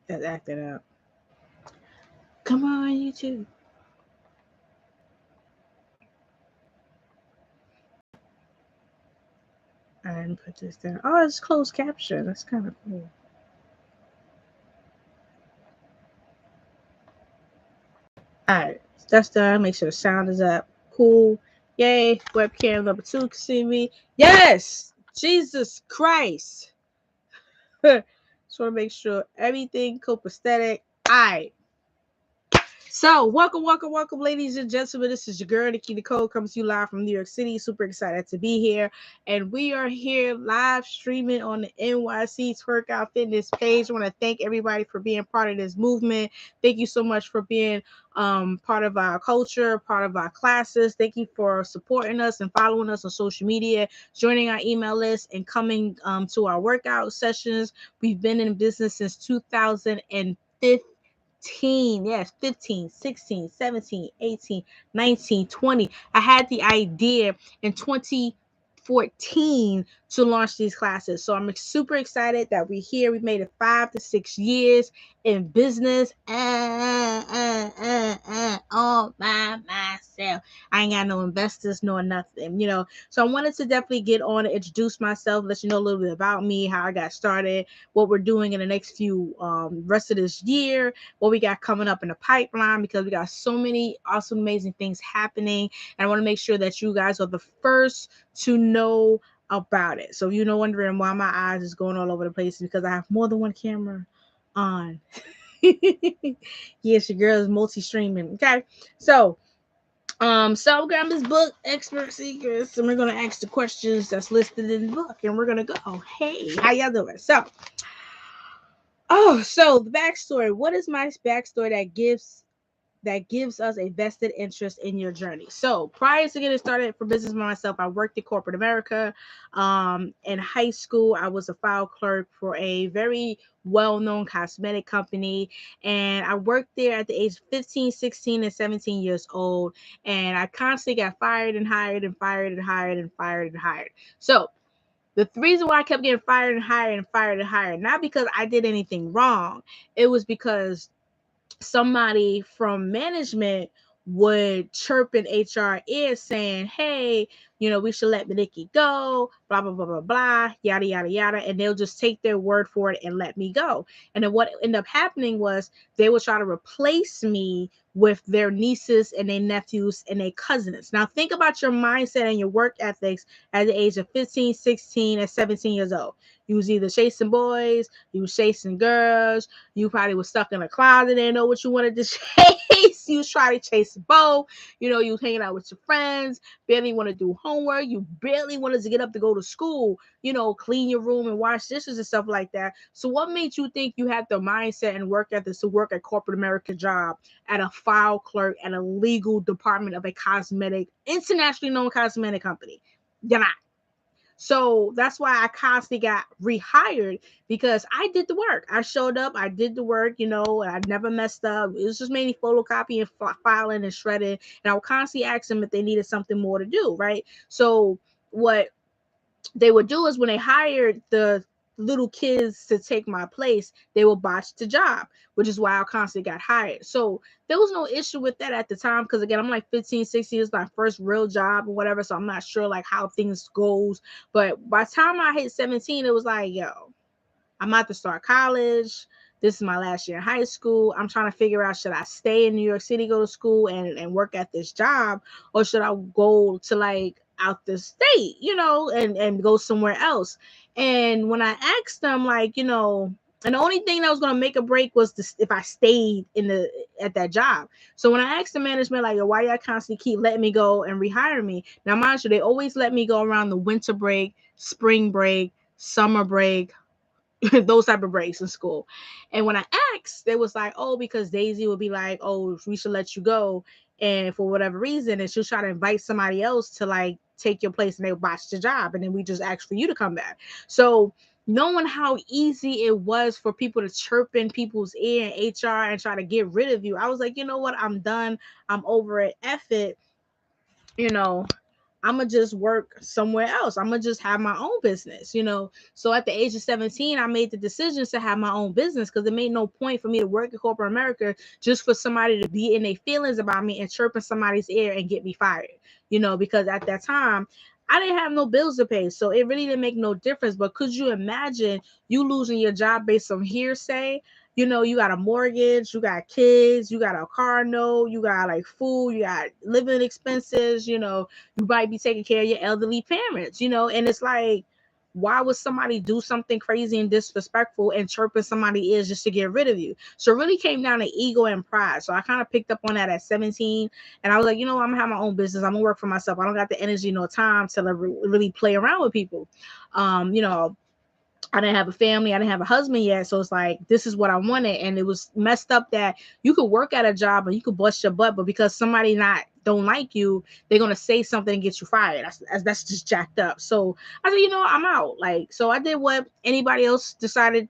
That's acting up. Come on, YouTube. I didn't put this down. Oh, it's closed caption. That's kind of cool. All right, that's done. Make sure the sound is up. Cool. Yay. Webcam number 2 can see me. Yes. Jesus Christ. Just want to make sure everything copacetic. All right. So, welcome, ladies and gentlemen. This is your girl, Nikki Nicole, coming to you live from New York City. Super excited to be here. And we are here live streaming on the NYC TWERKOUT Fitness page. I want to thank everybody for being part of this movement. Thank you so much for being part of our culture, part of our classes. Thank you for supporting us and following us on social media, joining our email list, and coming to our workout sessions. We've been in business since 2015. Yes, 15, 16, 17, 18, 19, 20. I had the idea in 2014 to launch these classes. So I'm super excited that we're here. We made it 5 to 6 years in business. All by myself. I ain't got no investors nor nothing, So I wanted to definitely get on and introduce myself, let you know a little bit about me, how I got started, what we're doing in the next few rest of this year, what we got coming up in the pipeline, because we got so many awesome, amazing things happening. And I want to make sure that you guys are the first to know about it. So if you're wondering why my eyes is going all over the place, because I have more than one camera on. Yes, your girl is multi-streaming. Okay. So so grab this book, Expert Secrets, and we're gonna ask the questions that's listed in the book, and we're gonna go. Hey, how y'all doing? So the backstory. What is my backstory that gives us a vested interest in your journey? So prior to getting started for business by myself, I worked in corporate America. In high school, I was a file clerk for a very well-known cosmetic company, and I worked there at the age of 15, 16, and 17 years old, and I constantly got fired and hired and fired and hired and fired and hired. So the reason why I kept getting fired and hired and fired and hired, not because I did anything wrong, it was because somebody from management would chirp in HR ear saying, hey, we should let Nikki go, blah, blah, blah, blah, blah, yada, yada, yada. And they'll just take their word for it and let me go. And then what ended up happening was they would try to replace me with their nieces and their nephews and their cousins. Now think about your mindset and your work ethics at the age of 15, 16, and 17 years old. You was either chasing boys, you was chasing girls, you probably was stuck in a closet, didn't know what you wanted to chase. You was trying to chase both. You was hanging out with your friends, barely want to do homework. You barely wanted to get up to go to school, clean your room and wash dishes and stuff like that. So what made you think you had the mindset and work ethics to work at corporate America job, at a file clerk, at a legal department of a internationally known cosmetic company? You're not. So that's why I constantly got rehired, because I did the work. I showed up, I did the work, and I never messed up. It was just mainly photocopying, filing, and shredding. And I would constantly ask them if they needed something more to do, right? So what they would do is when they hired the little kids to take my place, they would botch the job, which is why I constantly got hired. So there was no issue with that at the time, because again, I'm like 15, 16, it's my first real job or whatever, so I'm not sure like how things goes. But by the time I hit 17, it was like, yo, I'm about to start college. This is my last year in high school. I'm trying to figure out, should I stay in New York City, go to school and work at this job, or should I go to like out the state, and go somewhere else? And when I asked them, like, and the only thing that was gonna make a break was if I stayed at that job. So when I asked the management, like, why y'all constantly keep letting me go and rehire me? Now, mind you, they always let me go around the winter break, spring break, summer break, those type of breaks in school. And when I asked, they was like, oh, because Daisy would be like, oh, we should let you go, and for whatever reason, and she'll try to invite somebody else to like take your place, and they botch the job, and then we just ask for you to come back. So knowing how easy it was for people to chirp in people's ear in HR and try to get rid of you, I was like, you know what, I'm done, I'm over it, F it, you know I'm going to just work somewhere else. I'm going to just have my own business, you know? So at the age of 17, I made the decision to have my own business because it made no point for me to work in corporate America just for somebody to be in their feelings about me and chirp in somebody's ear and get me fired, you know, because at that time, I didn't have no bills to pay. So it really didn't make no difference. But could you imagine you losing your job based on hearsay? You know, you got a mortgage, you got kids, you got a car note, you got like food, you got living expenses, you know, you might be taking care of your elderly parents, you know, and it's like, why would somebody do something crazy and disrespectful and chirping somebody's ears just to get rid of you? So it really came down to ego and pride. So I kind of picked up on that at 17. And I was like, you know, I'm going to have my own business. I'm going to work for myself. I don't got the energy nor time to really play around with people. You know, I didn't have a family. I didn't have a husband yet. So it's like, this is what I wanted. And it was messed up that you could work at a job and you could bust your butt, but because somebody don't like you, they're going to say something and get you fired. That's just jacked up. So I said, you know, I'm out. Like, so I did what anybody else decided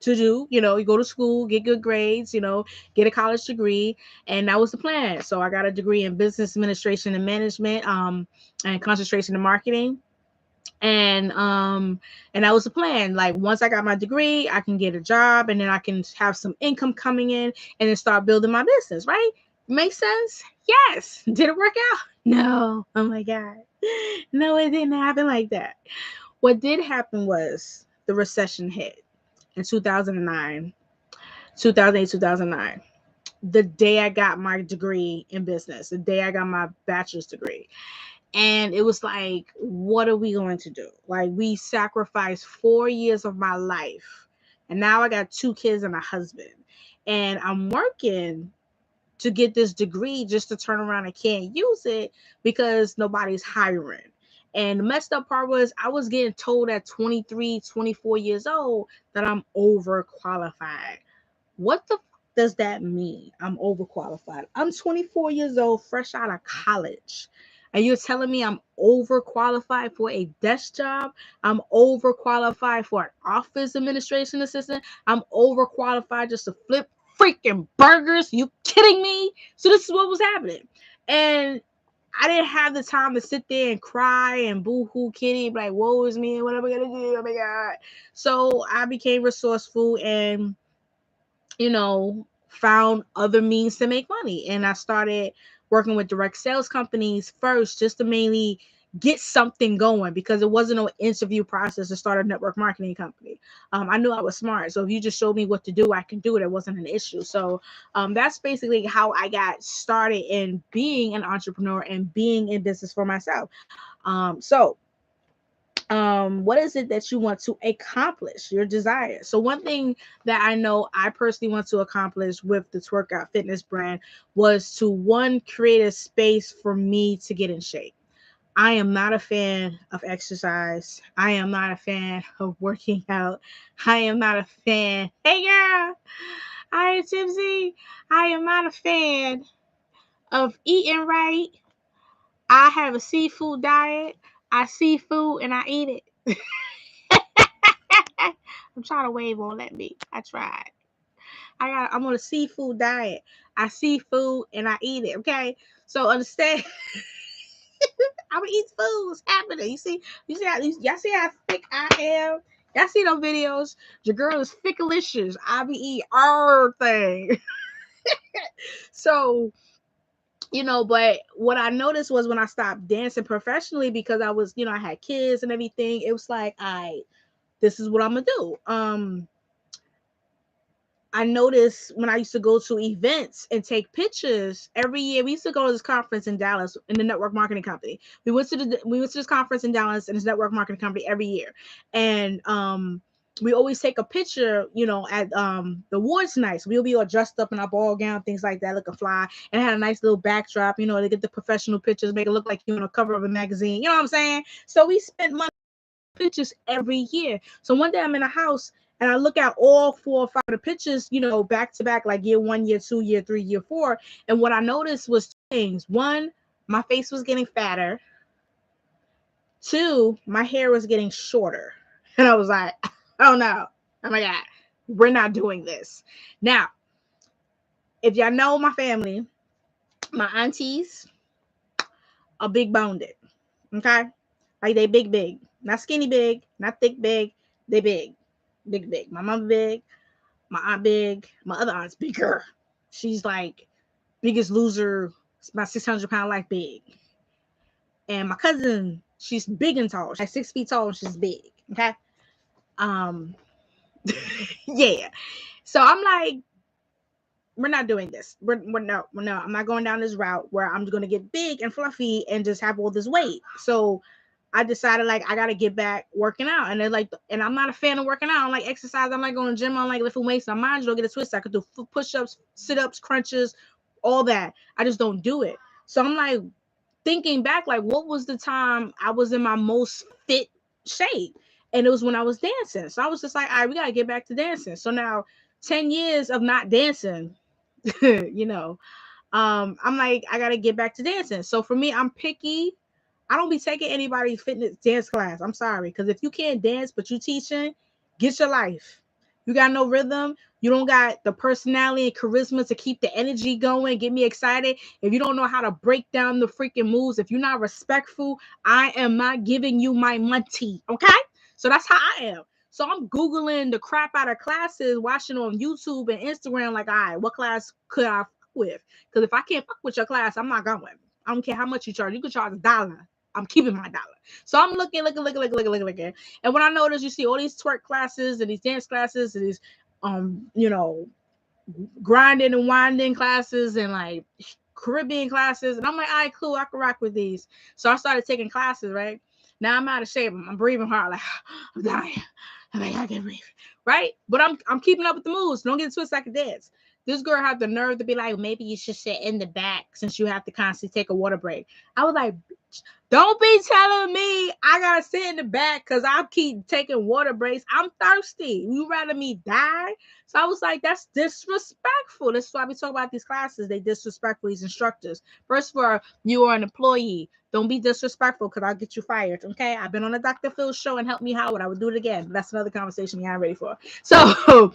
to do. You know, you go to school, get good grades, you know, get a college degree. And that was the plan. So I got a degree in business administration and management, and concentration in marketing. And that was the plan. Like, once I got my degree, I can get a job and then I can have some income coming in and then start building my business, right? Makes sense? Yes. Did it work out? No. Oh my God. No, it didn't happen like that. What did happen was the recession hit in 2009, 2008, 2009. The day I got my degree in business, the day I got my bachelor's degree. And it was like, what are we going to do? Like, we sacrificed 4 years of my life. And now I got 2 kids and a husband. And I'm working to get this degree just to turn around and can't use it because nobody's hiring. And the messed up part was I was getting told at 23, 24 years old that I'm overqualified. What the does that mean? I'm overqualified. I'm 24 years old, fresh out of college. And you're telling me I'm overqualified for a desk job? I'm overqualified for an office administration assistant? I'm overqualified just to flip freaking burgers? You kidding me? So this is what was happening. And I didn't have the time to sit there and cry and boo-hoo kitty, like, woe is me, what am I gonna do? Oh my God. So I became resourceful and, you know, found other means to make money. And I started working with direct sales companies first just to mainly get something going because it wasn't an interview process to start a network marketing company. I knew I was smart. So if you just showed me what to do, I can do it. It wasn't an issue. So that's basically how I got started in being an entrepreneur and being in business for myself. What is it that you want to accomplish, your desire? So one thing that I know I personally want to accomplish with the Twerkout fitness brand was to, one, create a space for me to get in shape. I am not a fan of exercise. I am not a fan of working out. I am not a fan. Hey girl, hi Tipsy. I am not a fan of eating right. I have a seafood diet. I see food and I eat it. I'm trying to wave, won't let me. I tried. I'm on a seafood diet. I see food and I eat it. Okay, so understand. I'm gonna eat food. What's happening? Y'all see how thick I am. Y'all see those videos? Your girl is thickalicious. I be eating everything. So, you know, but what I noticed was when I stopped dancing professionally because I was, you know, I had kids and everything. It was like, this is what I'm gonna do. I noticed when I used to go to events and take pictures every year. We used to go to this conference in Dallas in the network marketing company. We went to this conference in Dallas in this network marketing company every year, and we always take a picture, you know, at the awards nights. We'll be all dressed up in our ball gown, things like that, looking fly, and had a nice little backdrop, you know, to get the professional pictures, make it look like you're on the cover of a magazine. You know what I'm saying? So we spent money pictures every year. So one day I'm in a house and I look at all 4 or 5 of the pictures, you know, back to back, like year 1, year 2, year 3, year 4. And what I noticed was 2 things. 1, my face was getting fatter. 2, my hair was getting shorter. And I was like, oh no, oh my God, we're not doing this. Now, if y'all know my family, my aunties are big boned. Okay, like they big, not skinny big, not thick big. They big. My mom big, my aunt big, my other aunt's bigger. She's like Biggest Loser, about 600 pound life big. And my cousin, she's big and tall. She's like 6 feet tall and she's big. Okay. Um, yeah. So I'm like, we're not doing this. No, I'm not going down this route where I'm going to get big and fluffy and just have all this weight. So I decided like I gotta get back working out, and then like, and I'm not a fan of working out. I don't like exercise. I'm like going to the gym. I don't like lifting weights. Now, mind you, don't get a twist. I could do push-ups, sit-ups, crunches, all that. I just don't do it. So I'm like thinking back, like what was the time I was in my most fit shape, and it was when I was dancing. So I was just like, all right, we gotta get back to dancing. So now, 10 years of not dancing, you know, I'm like, I gotta get back to dancing. So for me, I'm picky. I don't be taking anybody's fitness dance class. I'm sorry. Because if you can't dance, but you teaching, get your life. You got no rhythm. You don't got the personality and charisma to keep the energy going, get me excited. If you don't know how to break down the freaking moves, if you're not respectful, I am not giving you my money. Okay? So that's how I am. So I'm Googling the crap out of classes, watching on YouTube and Instagram, like, all right, what class could I fuck with? Because if I can't fuck with your class, I'm not going. I don't care how much you charge. You can charge $1. I'm keeping my dollar. So I'm looking. And when I notice, you see all these twerk classes and these dance classes and these, you know, grinding and winding classes and like Caribbean classes. And I'm like, all right, cool. I can rock with these. So I started taking classes, right? Now I'm out of shape. I'm breathing hard. Like, I'm dying. I'm like, I can't breathe. Right? But I'm keeping up with the moves. Don't get twisted. I can dance. This girl had the nerve to be like, maybe you should sit in the back since you have to constantly take a water break. I was like, don't be telling me I gotta sit in the back because I keep taking water breaks. I'm thirsty. You rather me die? So I was like, that's disrespectful. That's why we talk about these classes. They disrespectful, these instructors. First of all, you are an employee. Don't be disrespectful because I'll get you fired. Okay. I've been on a Dr. Phil show and help me Howard. I would do it again. But that's another conversation we aren't ready for. So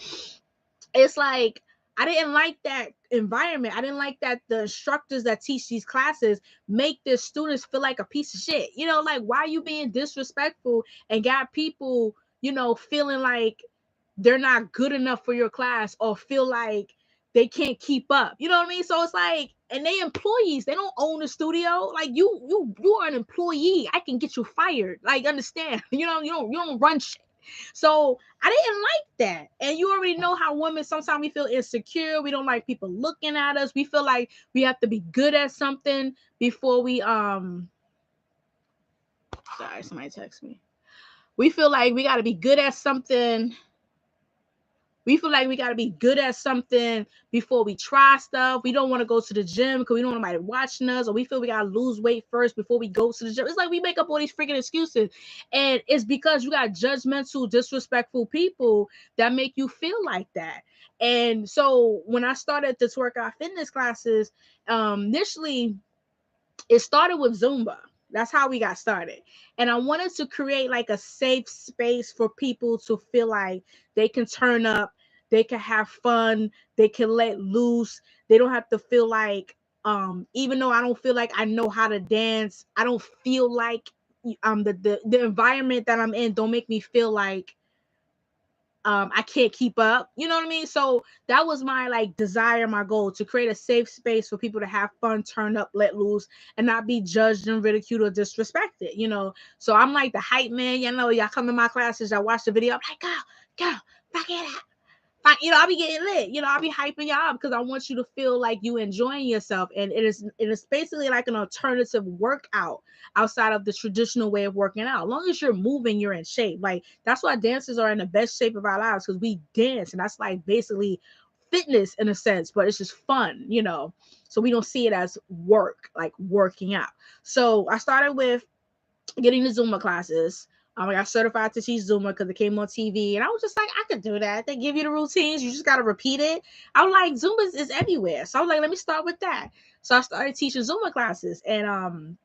it's like, I didn't like that environment. I didn't like that the instructors that teach these classes make their students feel like a piece of shit. You know, like, why are you being disrespectful and got people, you know, feeling like they're not good enough for your class or feel like they can't keep up. You know what I mean? So it's like, and they employees, they don't own the studio. Like you are an employee. I can get you fired. Like, understand? You don't run shit. So I didn't like that. And you already know how women sometimes we feel insecure. We don't like people looking at us. We feel like we have to be good at something before we sorry, somebody text me. We feel like we gotta be good at something. We feel like we got to be good at something before we try stuff. We don't want to go to the gym because we don't want nobody watching us, or we feel we got to lose weight first before we go to the gym. It's like we make up all these freaking excuses. And it's because you got judgmental, disrespectful people that make you feel like that. And so when I started the Twerkout fitness classes, initially it started with Zumba. That's how we got started. And I wanted to create like a safe space for people to feel like they can turn up, they can have fun, they can let loose. They don't have to feel like, even though I don't feel like I know how to dance, I don't feel like the environment that I'm in don't make me feel like I can't keep up. You know what I mean? So that was my like desire, my goal, to create a safe space for people to have fun, turn up, let loose, and not be judged and ridiculed or disrespected. You know, so I'm like the hype man. You know, y'all come to my classes, y'all watch the video. I'm like, go, back it up. I'll be getting lit. I'll be hyping y'all up because I want you to feel like you enjoying yourself. And it is basically like an alternative workout outside of the traditional way of working out. As long as you're moving, you're in shape. Like, that's why dancers are in the best shape of our lives, because we dance, and that's like basically fitness in a sense, but it's just fun, so we don't see it as work, like working out. So I started with getting the Zumba classes. I got certified to teach Zumba because it came on TV, and I was just like, I could do that. They give you the routines, you just got to repeat it. I was like, Zumba is everywhere, so I was like, let me start with that. So I started teaching Zumba classes, and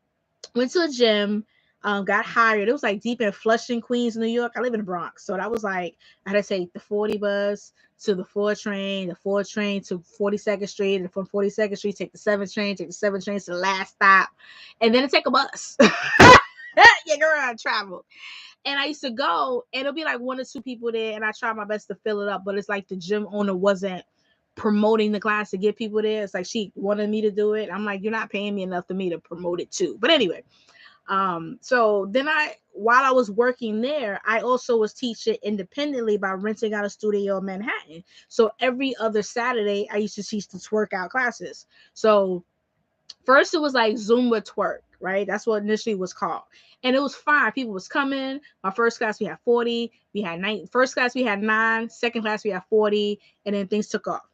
went to a gym, got hired. It was like deep in Flushing, Queens, New York. I live in the Bronx, so that was like, I had to take the 40 bus to the 4 train, the 4 train to 42nd Street, and from 42nd Street take the 7 train, take the 7 trains to the last stop, and then take a bus. Yeah, girl, I traveled. And I used to go, and it'll be like 1 or 2 people there, and I try my best to fill it up. But it's like the gym owner wasn't promoting the class to get people there. It's like she wanted me to do it. I'm like, you're not paying me enough for me to promote it too. But anyway, so then while I was working there, I also was teaching independently by renting out a studio in Manhattan. So every other Saturday, I used to teach the twerk out classes. So first it was like Zumba twerk, right? That's what initially was called. And it was fine. People was coming. My first class, we had 40. We had 9. First class, we had 9. Second class, we had 40. And then things took off.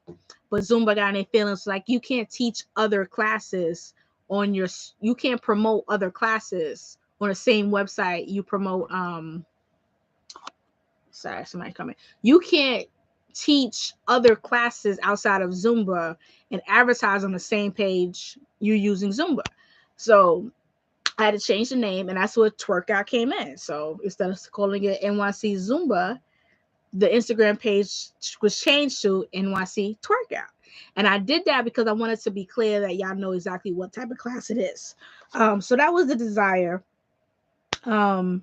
But Zumba got in their feelings like, you can't teach other classes you can't promote other classes on the same website you promote. Sorry, somebody coming. You can't teach other classes outside of Zumba and advertise on the same page you're using Zumba. So I had to change the name, and that's where TWERKOUT came in. So instead of calling it NYC Zumba, the Instagram page was changed to NYC TWERKOUT. And I did that because I wanted to be clear that y'all know exactly what type of class it is. So that was the desire. The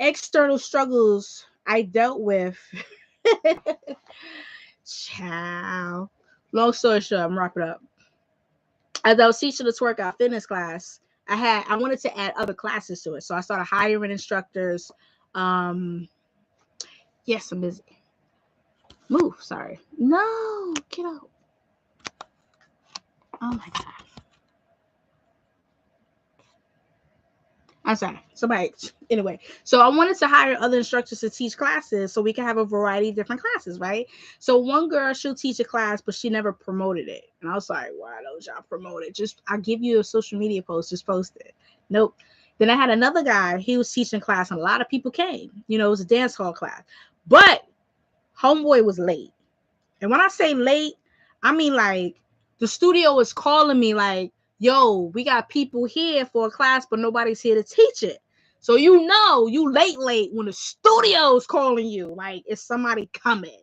external struggles I dealt with. Ciao. Long story short, I'm wrapping up. As I was teaching the TWERKOUT fitness class, I wanted to add other classes to it. So I started hiring instructors. Yes, I'm busy. Move, sorry. No, get out. Oh my God. I'm sorry. Anyway, so I wanted to hire other instructors to teach classes so we can have a variety of different classes, right? So one girl, she'll teach a class, but she never promoted it. And I was like, why don't y'all promote it? I'll give you a social media post, just post it. Nope. Then I had another guy, he was teaching class, and a lot of people came. You know, it was a dance hall class. But homeboy was late. And when I say late, I mean like the studio was calling me like, yo, we got people here for a class, but nobody's here to teach it. So you know you late when the studio's calling you, like it's somebody coming.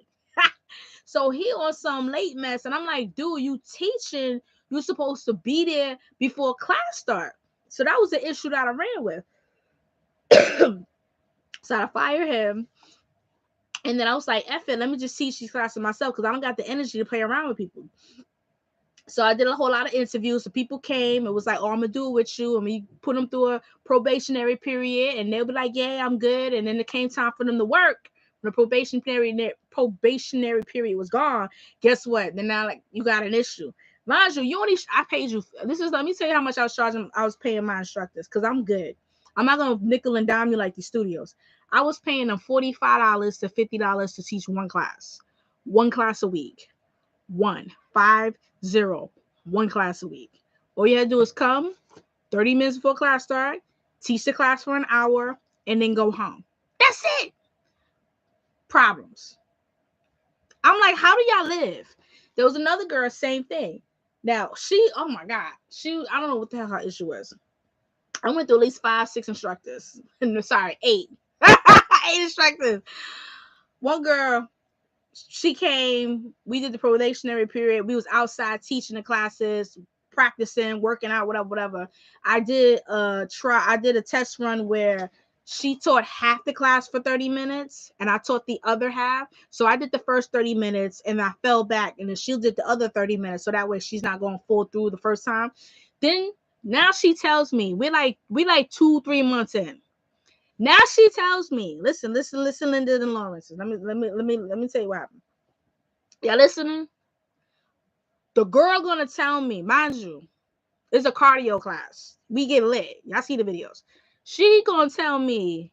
So he on some late mess, and I'm like, dude, you teaching, you're supposed to be there before class start. So that was the issue that I ran with. So I fired him. And then I was like, F it, let me just teach these classes myself because I don't got the energy to play around with people. So I did a whole lot of interviews. So people came. It was like, oh, I'm going to do it with you. And we put them through a probationary period. And they'll be like, yeah, I'm good. And then it came time for them to work. When the probationary period was gone, guess what? Then now, like, you got an issue. Mind you, I paid you. Let me tell you how much I was charging. I was paying my instructors because I'm good. I'm not going to nickel and dime you like these studios. I was paying them $45 to $50 to teach one class a week. 1 class a week. All you had to do is come 30 minutes before class start, teach the class for an hour, and then go home. That's it. Problems. I'm like, how do y'all live? There was another girl, same thing. Now, oh my God, I don't know what the hell her issue was. I went through at least 5, 6 instructors. Sorry, 8. 8 instructors. One girl, she came, we did the probationary period. We was outside teaching the classes, practicing, working out, whatever. I did a test run where she taught half the class for 30 minutes and I taught the other half. So I did the first 30 minutes and I fell back, and then she did the other 30 minutes. So that way she's not going full through the first time. Then now she tells me, we like 2-3 months in. Now she tells me, listen, Linda and Lawrence. Let me tell you what happened. Y'all listening? The girl gonna tell me, mind you, it's a cardio class. We get lit. Y'all see the videos. She gonna tell me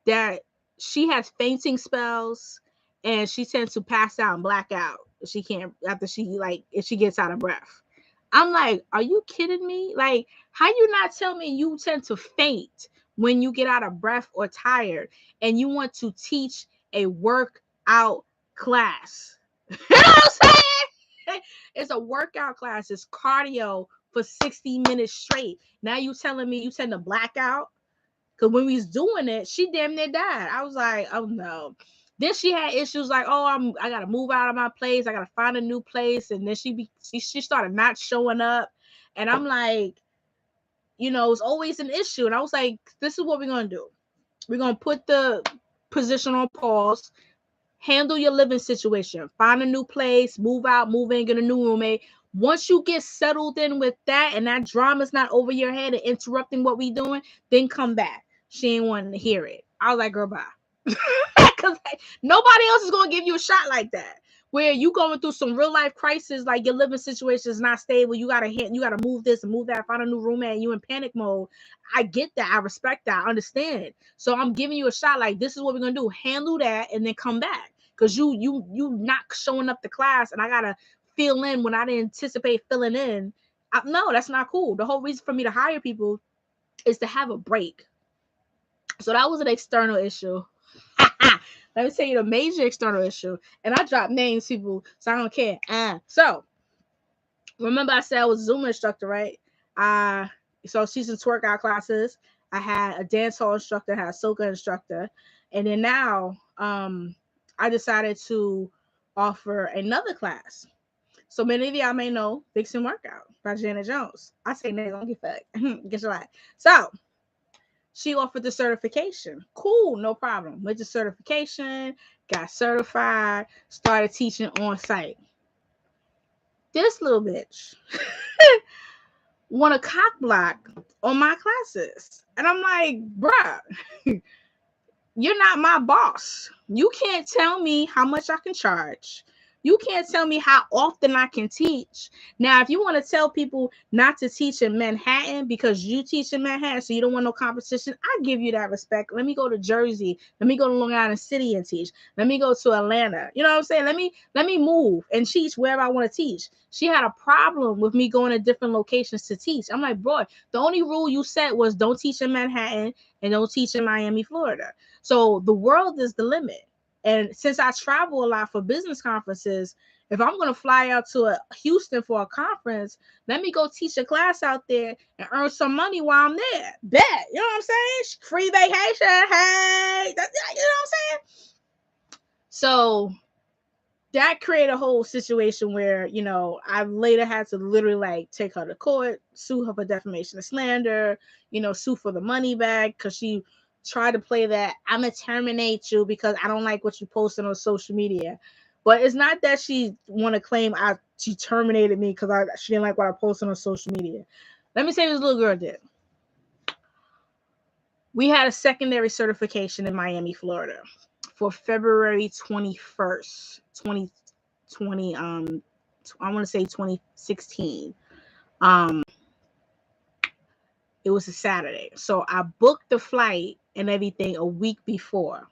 that she has fainting spells and she tends to pass out and black out. If she gets out of breath. I'm like, are you kidding me? Like, how you not tell me you tend to faint when you get out of breath or tired and you want to teach a workout class? You know what I'm saying? It's a workout class. It's cardio for 60 minutes straight. Now you telling me you tend to black out? Because when we was doing it, she damn near died. I was like, oh no. Then she had issues like, oh, I gotta move out of my place. I gotta find a new place. And then she started not showing up. And I'm like, it's always an issue. And I was like, this is what we're going to do. We're going to put the position on pause, handle your living situation, find a new place, move out, move in, get a new roommate. Once you get settled in with that and that drama's not over your head and interrupting what we doing, then come back. She ain't wanting to hear it. I was like, girl, bye. Because nobody else is going to give you a shot like that. Where you going through some real life crisis, like your living situation is not stable. You gotta move this and move that, find a new roommate, and you in panic mode. I get that. I respect that. I understand. So I'm giving you a shot. Like, this is what we're gonna do. Handle that and then come back. Because you not showing up to class and I gotta fill in when I didn't anticipate filling in. No, that's not cool. The whole reason for me to hire people is to have a break. So that was an external issue. Let me tell you the major external issue. And I dropped names, people, so I don't care. So remember I said I was a Zoom instructor, right? So she's in twerkout classes. I had a dance hall instructor, I had a soca instructor, and then now I decided to offer another class. So many of y'all may know Vixen Workout by Janet Jones. I say nigga, don't get fucked. Get your life. So she offered the certification. Cool, no problem. Went to certification, got certified, started teaching on site. This little bitch want a cock block on my classes. And I'm like, bruh, you're not my boss. You can't tell me how much I can charge. You can't tell me how often I can teach. Now, if you want to tell people not to teach in Manhattan because you teach in Manhattan, so you don't want no competition, I give you that respect. Let me go to Jersey. Let me go to Long Island City and teach. Let me go to Atlanta. You know what I'm saying? Let me move and teach wherever I want to teach. She had a problem with me going to different locations to teach. I'm like, bro, the only rule you set was don't teach in Manhattan and don't teach in Miami, Florida. So the world is the limit. And since I travel a lot for business conferences, if I'm going to fly out to Houston for a conference, let me go teach a class out there and earn some money while I'm there. Bet. You know what I'm saying? Free vacation. Hey. You know what I'm saying? So that created a whole situation where, I later had to literally like take her to court, sue her for defamation and slander, sue for the money back because she try to play that I'm gonna terminate you because I don't like what you posted on social media. But it's not that she want to claim she terminated me because she didn't like what I posted on social media. Let me say what this little girl did. We had a secondary certification in Miami, Florida for February 21st, 2020. I want to say 2016. It was a Saturday. So I booked the flight and everything a week before.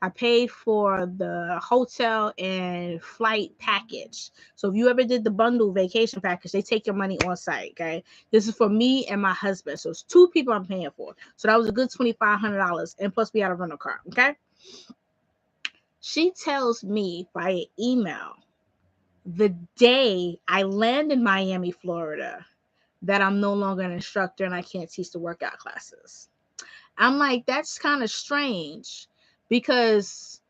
I paid for the hotel and flight package. So if you ever did the bundle vacation package, they take your money on site, okay? This is for me and my husband. So it's two people I'm paying for. So that was a good $2,500. And plus we had a rental car, okay? She tells me via email the day I land in Miami, Florida, that I'm no longer an instructor and I can't teach the workout classes. I'm like, that's kind of strange because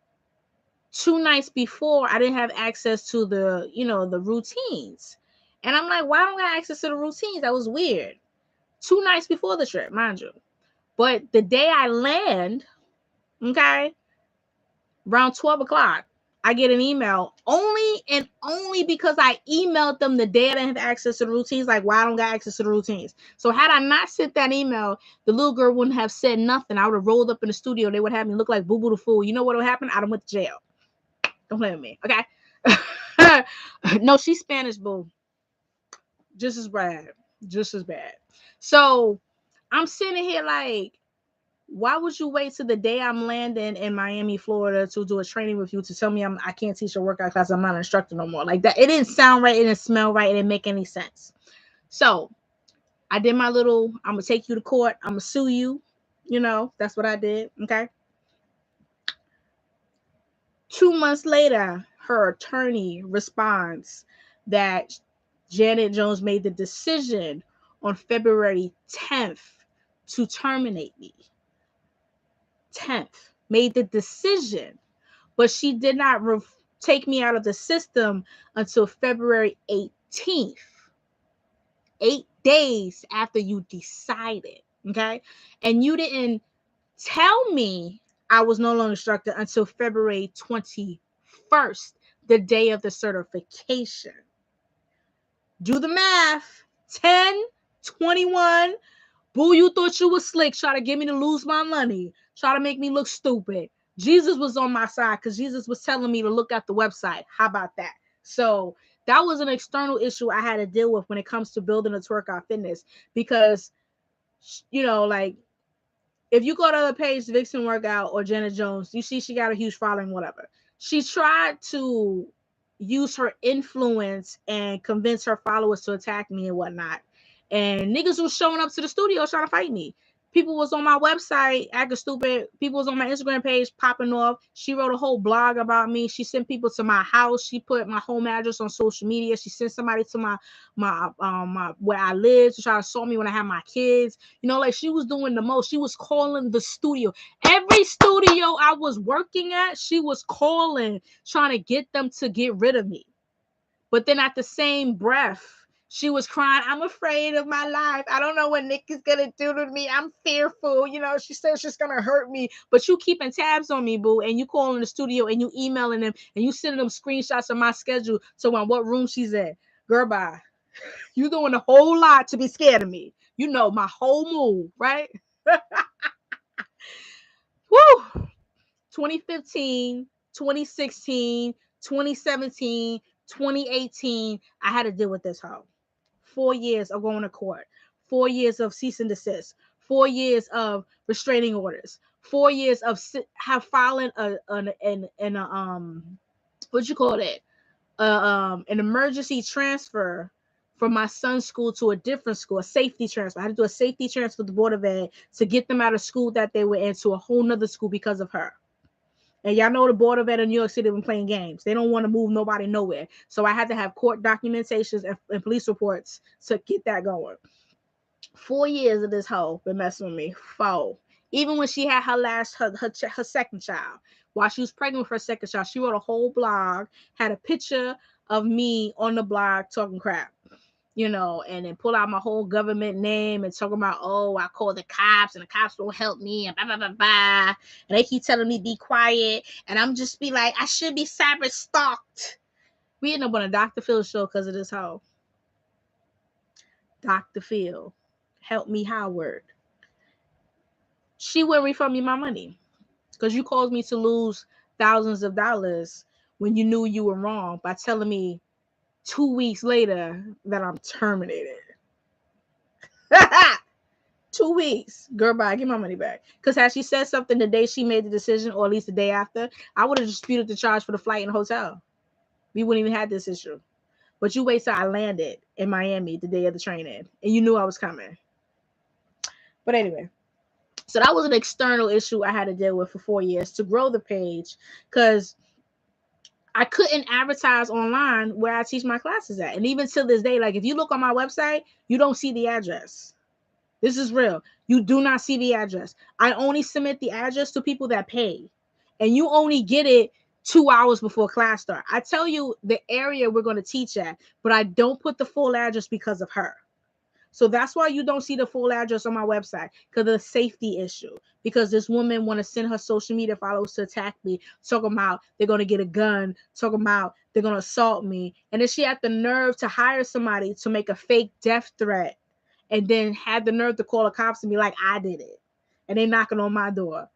2 nights before I didn't have access to the, the routines. And I'm like, why don't I have access to the routines? That was weird. 2 nights before the trip, mind you. But the day I land, okay, around 12 o'clock, I get an email only because I emailed them the day I didn't have access to the routines. Like, why I don't got access to the routines? So had I not sent that email, the little girl wouldn't have said nothing. I would have rolled up in the studio. They would have me look like Boo Boo the Fool. You know what would happen? I'd have went to jail. Don't play with me, okay? No, she's Spanish, boo. Just as bad. So I'm sitting here like, why would you wait till the day I'm landing in Miami, Florida to do a training with you to tell me I can't teach a workout class? I'm not an instructor no more. Like that. It didn't sound right. It didn't smell right. It didn't make any sense. So I did my little, I'm going to take you to court. I'm going to sue you. That's what I did. Okay. 2 months later, her attorney responds that Janet Jones made the decision on February 10th to terminate me. 10th made the decision, but she did not take me out of the system until February 18th. 8 days after you decided, okay? And you didn't tell me I was no longer instructor until February 21st, the day of the certification. Do the math. 10, 21. Boo, you thought you was slick, try to get me to lose my money, try to make me look stupid. Jesus was on my side because Jesus was telling me to look at the website. How about that? So that was an external issue I had to deal with when it comes to building a Twerkout fitness, because, you know, like, if you go to the page, Vixen Workout or Jenna Jones, you see she got a huge following, whatever. She tried to use her influence and convince her followers to attack me and whatnot. And niggas was showing up to the studio trying to fight me. People was on my website acting stupid. People was on my Instagram page popping off. She wrote a whole blog about me. She sent people to my house. She put my home address on social media. She sent somebody to my where I live to try to assault me when I had my kids. You know, like, she was doing the most. She was calling the studio. Every studio I was working at, she was calling, trying to get them to get rid of me. But then at the same breath, she was crying, I'm afraid of my life. I don't know what Nick is going to do to me. I'm fearful. You know, she says she's going to hurt me. But you keeping tabs on me, boo. And you calling the studio and you emailing them and you sending them screenshots of my schedule to what room she's in. Girl, bye. You doing a whole lot to be scared of me. You know my whole move, right? Woo! 2015, 2016, 2017, 2018, I had to deal with this hoe. 4 years of going to court, 4 years of cease and desist, 4 years of restraining orders, 4 years of filing what you call it, an emergency transfer from my son's school to a different school, a safety transfer. I had to do a safety transfer with the Board of Ed to get them out of school that they were in to a whole nother school because of her. And y'all know the Board of Ed in New York City been playing games. They don't want to move nobody nowhere. So I had to have court documentations and police reports to get that going. 4 years of this hoe been messing with me. 4. Even when she had her second child, while she was pregnant with her second child, she wrote a whole blog, had a picture of me on the blog talking crap, you know, and then pull out my whole government name and talking about, oh, I call the cops and the cops don't help me and blah, blah, blah, blah. And they keep telling me be quiet. And I'm just be like, I should be cyber stalked. We end up on a Dr. Phil show because of this hoe. Dr. Phil, help me, Howard. She wouldn't refund me my money because you caused me to lose thousands of dollars when you knew you were wrong by telling me 2 weeks later that I'm terminated. 2 weeks. Girl, bye. Get my money back. Because had she said something the day she made the decision, or at least the day after, I would have disputed the charge for the flight and hotel. We wouldn't even have this issue. But you wait till I landed in Miami the day of the training, and you knew I was coming. But anyway, so that was an external issue I had to deal with for 4 years to grow the page, because I couldn't advertise online where I teach my classes at. And even to this day, like, if you look on my website, you don't see the address. This is real. You do not see the address. I only submit the address to people that pay. And you only get it 2 hours before class start. I tell you the area we're going to teach at, but I don't put the full address because of her. So that's why you don't see the full address on my website, because of the safety issue. Because this woman want to send her social media followers to attack me, talking about they're going to get a gun, talking about they're going to assault me. And then she had the nerve to hire somebody to make a fake death threat, and then had the nerve to call the cops and be like, I did it. And they knocking on my door.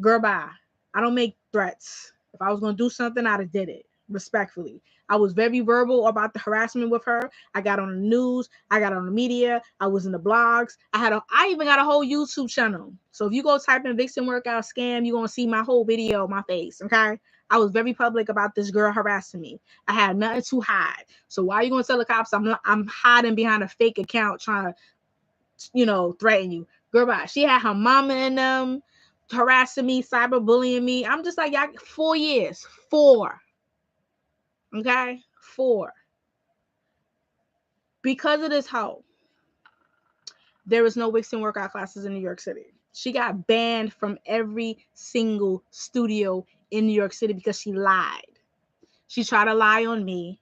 Girl, bye. I don't make threats. If I was going to do something, I'd have did it. Respectfully. I was very verbal about the harassment with her. I got on the news. I got on the media. I was in the blogs. I even got a whole YouTube channel. So if you go type in Vixen Workout Scam, you're going to see my whole video, my face. Okay. I was very public about this girl harassing me. I had nothing to hide. So why are you going to tell the cops I'm hiding behind a fake account trying to, threaten you? Girl, bye. She had her mama and them harassing me, cyberbullying me. I'm just like, y'all, 4 years. 4. Okay? 4. Because of this hoe, there is no Vixen workout classes in New York City. She got banned from every single studio in New York City because she lied. She tried to lie on me,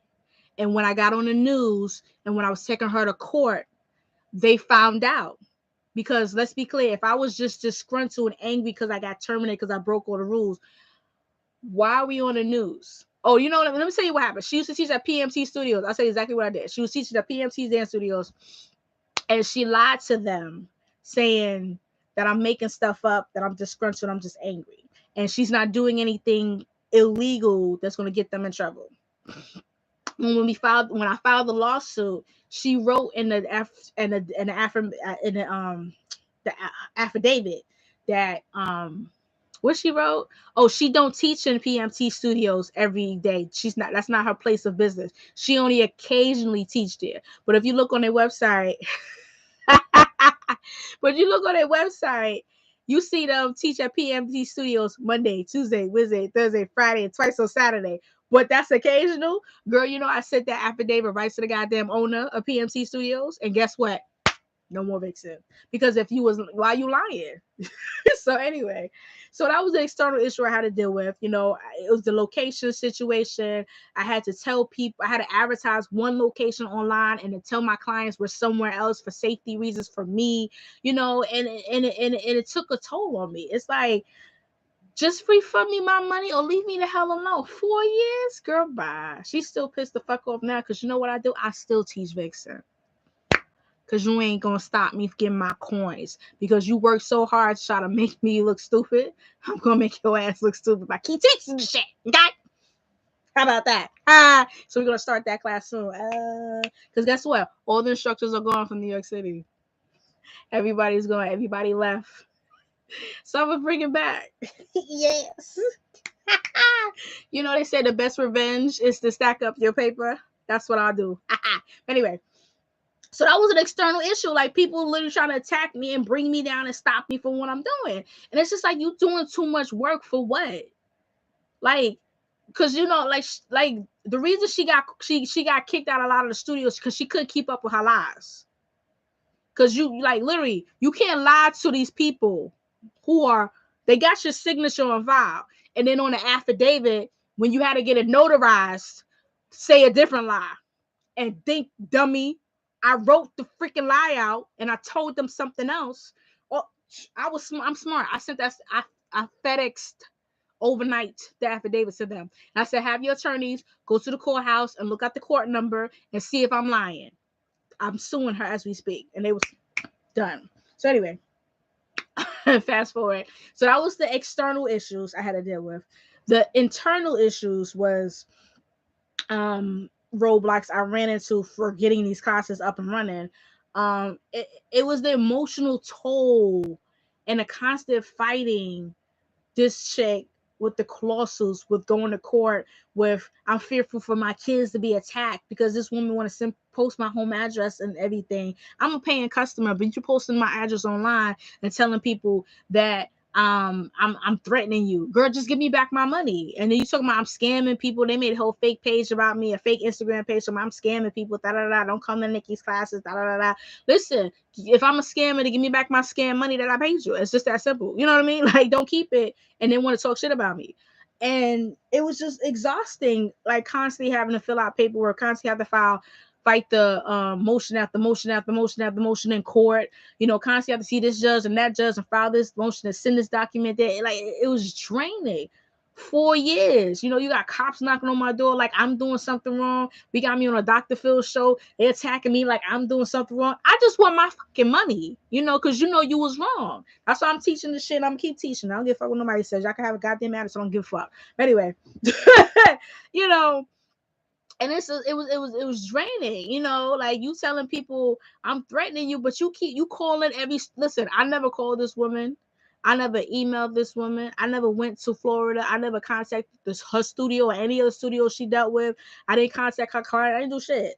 And when I got on the news and when I was taking her to court, they found out. Because let's be clear, if I was just disgruntled and angry because I got terminated because I broke all the rules, why are we on the news? Oh, you know what? Let me tell you what happened. She used to teach at PMT Studios. I'll tell you exactly what I did. She was teaching at PMT Dance Studios, and she lied to them, saying that I'm making stuff up, that I'm disgruntled, I'm just angry, and she's not doing anything illegal that's going to get them in trouble. When I filed the lawsuit, she wrote in the affidavit that what she wrote, oh, she don't teach in PMT Studios every day. That's not her place of business. She only occasionally teach there. But if you look on their website, you see them teach at PMT Studios Monday, Tuesday, Wednesday, Thursday, Friday, and twice on Saturday. But that's occasional. Girl, I sent that affidavit right to the goddamn owner of PMT Studios. And guess what? No more vixen. Because why are you lying? So anyway, so that was the external issue I had to deal with. It was the location situation. I had to tell people, I had to advertise one location online and then tell my clients we're somewhere else for safety reasons for me, and it took a toll on me. It's like, just refund me my money or leave me the hell alone. 4 years? Girl, bye. She's still pissed the fuck off now because you know what I do? I still teach vixen. Because you ain't going to stop me getting my coins. Because you work so hard to try to make me look stupid. I'm going to make your ass look stupid by keep teaching the shit. Okay? How about that? So we're going to start that class soon. Because guess what? All the instructors are gone from New York City. Everybody left. So I'm going to bring it back. Yes. They say the best revenge is to stack up your paper. That's what I'll do. Anyway. So that was an external issue. Like, people literally trying to attack me and bring me down and stop me from what I'm doing. And it's just like, you doing too much work for what? Like, because like the reason she got kicked out of a lot of the studios because she couldn't keep up with her lies. Because literally, you can't lie to these people they got your signature on file, and then on the affidavit, when you had to get it notarized, say a different lie. And think, dummy, I wrote the freaking lie out and I told them something else. Oh, I'm smart. I sent that. I FedExed overnight the affidavit to them. And I said, have your attorneys go to the courthouse and look at the court number and see if I'm lying. I'm suing her as we speak. And they was done. So anyway, fast forward. So that was the external issues I had to deal with. The internal issues was roadblocks I ran into for getting these classes up and running. It was the emotional toll and the constant fighting this chick with the lawsuits, with going to court, with I'm fearful for my kids to be attacked because this woman want to post my home address and everything. I'm a paying customer, but you're posting my address online and telling people that I'm threatening you. Girl, just give me back my money. And then you talking about I'm scamming people. They made a whole fake page about me, a fake Instagram page. So I'm scamming people. Don't come to Nikki's classes. Listen, if I'm a scammer, to give me back my scam money that I paid you. It's just that simple. You know what I mean? Like, don't keep it and then want to talk shit about me. And it was just exhausting, like constantly having to fill out paperwork, constantly have to fight the motion after motion after motion after motion in court. Constantly have to see this judge and that judge and file this motion and send this document there. Like, it was draining. 4 years. You got cops knocking on my door like I'm doing something wrong. We got me on a Dr. Phil show. They're attacking me like I'm doing something wrong. I just want my fucking money, because you was wrong. That's why I'm teaching this shit. I'm gonna keep teaching. I don't give a fuck what nobody says. Y'all can have a goddamn attitude. So I don't give a fuck. But anyway, and it was draining, like you telling people I'm threatening you, but you calling listen, I never called this woman. I never emailed this woman. I never went to Florida. I never contacted her studio or any other studio she dealt with. I didn't contact her client. I didn't do shit.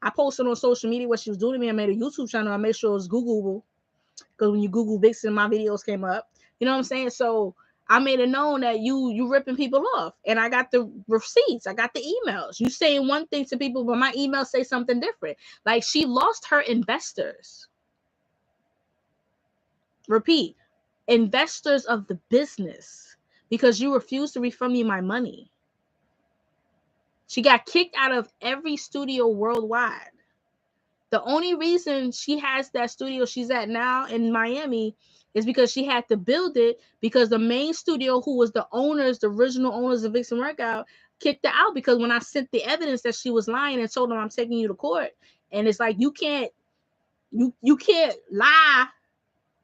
I posted on social media what she was doing to me. I made a YouTube channel. I made sure it was Googleable. Because when you Google Vixen, my videos came up. You know what I'm saying? So I made it known that you ripping people off. And I got the receipts. I got the emails. You saying one thing to people, but my emails say something different. Like, she lost her investors. Repeat. Investors of the business, because you refuse to refund me my money. She got kicked out of every studio worldwide. The only reason she has that studio she's at now in Miami is because she had to build it, because the main studio, who was the owners, the original owners of Vixen Workout, kicked her out because when I sent the evidence that she was lying and told them I'm taking you to court, and it's like you can't lie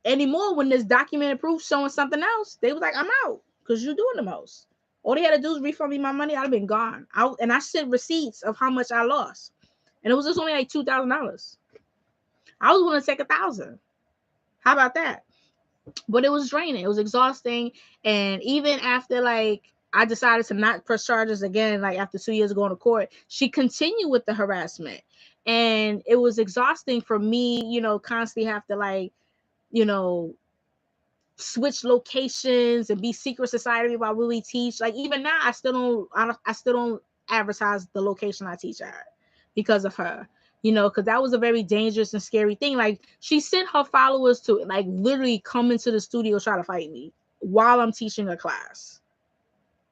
anymore when there's documented proof showing something else. They was like, I'm out because you're doing the most. All they had to do is refund me my money. I'd have been gone. And I sent receipts of how much I lost, and it was just only like $2,000. I was willing to take $1,000. How about that? But it was draining. It was exhausting. And even after like I decided to not press charges again, like after 2 years of going to court, she continued with the harassment. And it was exhausting for me, you know, constantly have to like, you know, switch locations and be secret society while we teach. Like even now, I still don't advertise the location I teach at because of her. You know, because that was a very dangerous and scary thing. Like she sent her followers to like literally come into the studio try to fight me while I'm teaching a class.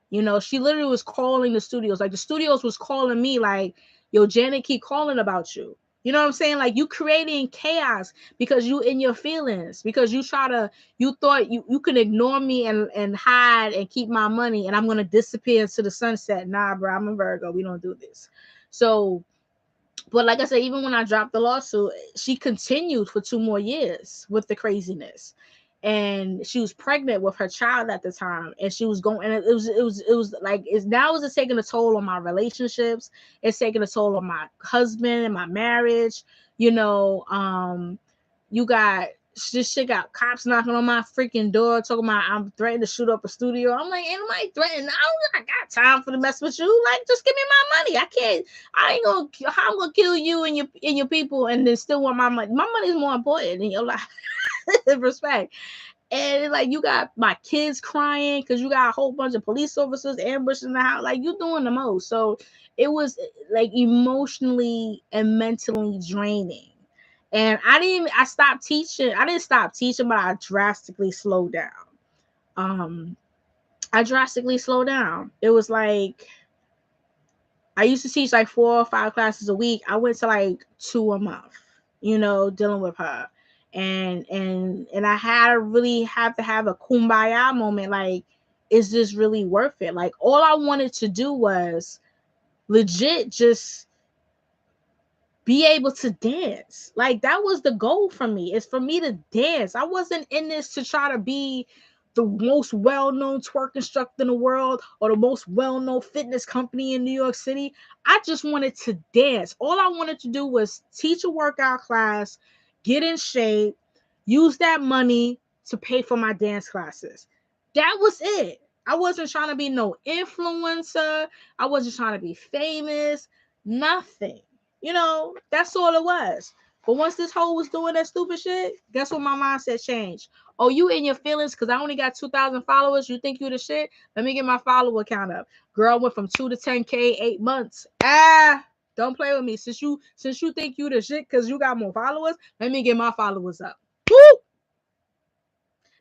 You know, she literally was calling the studios. Like the studios was calling me like, yo, Janet keep calling about you. You know what I'm saying? Like you creating chaos because you in your feelings, because you thought you can ignore me and hide and keep my money and I'm going to disappear into the sunset. Nah, bro, I'm a Virgo. We don't do this. So, but like I said, even when I dropped the lawsuit, she continued for 2 more years with the craziness. And she was pregnant with her child at the time, and she was going, and it was like it's taking a toll on my relationships. It's taking a toll on my husband and my marriage. You know, you got this shit, got cops knocking on my freaking door talking about I'm threatening to shoot up a studio. I'm like, ain't nobody threatening. I got time for the mess with you. Like, just give me my money. I ain't gonna, how I'm gonna kill you and your people and then still want my money. My money is more important than your life. Respect. And like you got my kids crying because you got a whole bunch of police officers ambushing the house. Like you're doing the most. So it was like emotionally and mentally draining. And I stopped teaching. I didn't stop teaching, but I drastically slowed down. I drastically slowed down. It was like I used to teach like 4 or 5 classes a week. I went to like 2 a month, you know, dealing with her. And I had to really have to have a kumbaya moment. Like, is this really worth it? Like, all I wanted to do was legit just be able to dance. Like, that was the goal for me. It's for me to dance. I wasn't in this to try to be the most well-known twerk instructor in the world or the most well-known fitness company in New York City. I just wanted to dance. All I wanted to do was teach a workout class, get in shape, use that money to pay for my dance classes. That was it. I wasn't trying to be no influencer. I wasn't trying to be famous. Nothing. You know, that's all it was. But once this hoe was doing that stupid shit, guess what my mindset changed? Oh, you in your feelings because I only got 2,000 followers. You think you the shit? Let me get my follower count up. Girl went from 2 to 10K 8 months. Don't play with me. Since you think you the shit because you got more followers, let me get my followers up. Woo!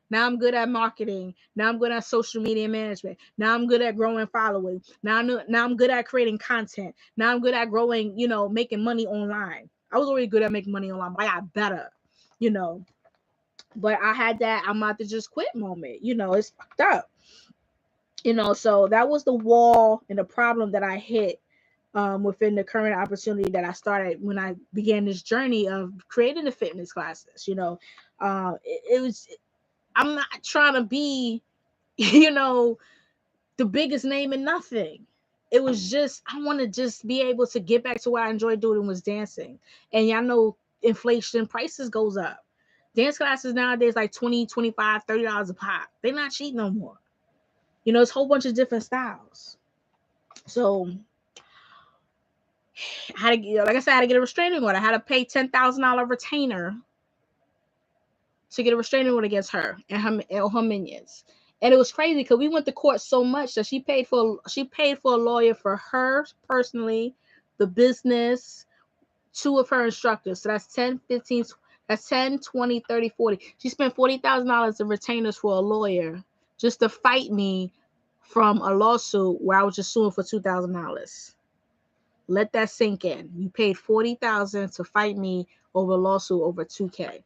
Now I'm good at marketing. Now I'm good at social media management. Now I'm good at growing following. Now I'm good at creating content. Now I'm good at growing, you know, making money online. I was already good at making money online, but I got better, you know. But I had that I'm about to just quit moment. You know, it's fucked up. You know, so that was the wall and the problem that I hit within the current opportunity that I started when I began this journey of creating the fitness classes. You know, it was, I'm not trying to be, you know, the biggest name in nothing. It was just, I want to just be able to get back to what I enjoyed doing was dancing. And y'all know inflation, prices goes up. Dance classes nowadays like $20, $25, $30 a pop. They're not cheap no more. You know, it's a whole bunch of different styles. So I had to, like I said, I had to get a restraining order. I had to pay $10,000 retainer to get a restraining order against her and her minions. And it was crazy because we went to court so much that she paid for a lawyer for her personally, the business, 2 of her instructors. So that's 10, 15, that's 10, 20, 30, 40. She spent $40,000 in retainers for a lawyer just to fight me from a lawsuit where I was just suing for $2,000. Let that sink in. You paid $40,000 to fight me over a lawsuit over $2K.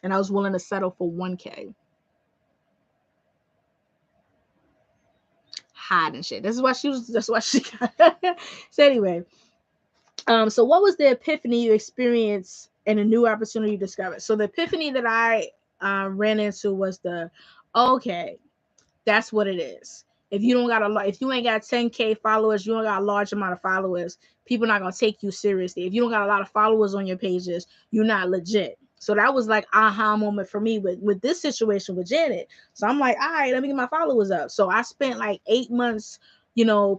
And I was willing to settle for $1K. Hot and shit. That's why she got. So anyway, so what was the epiphany you experienced and a new opportunity you discovered? So the epiphany that I ran into was okay, that's what it is. If you don't got if you ain't got 10K followers, you don't got a large amount of followers, people not gonna take you seriously. If you don't got a lot of followers on your pages, you're not legit. So that was like aha moment for me with this situation with Janet. So I'm like, all right, let me get my followers up. So I spent like 8 months,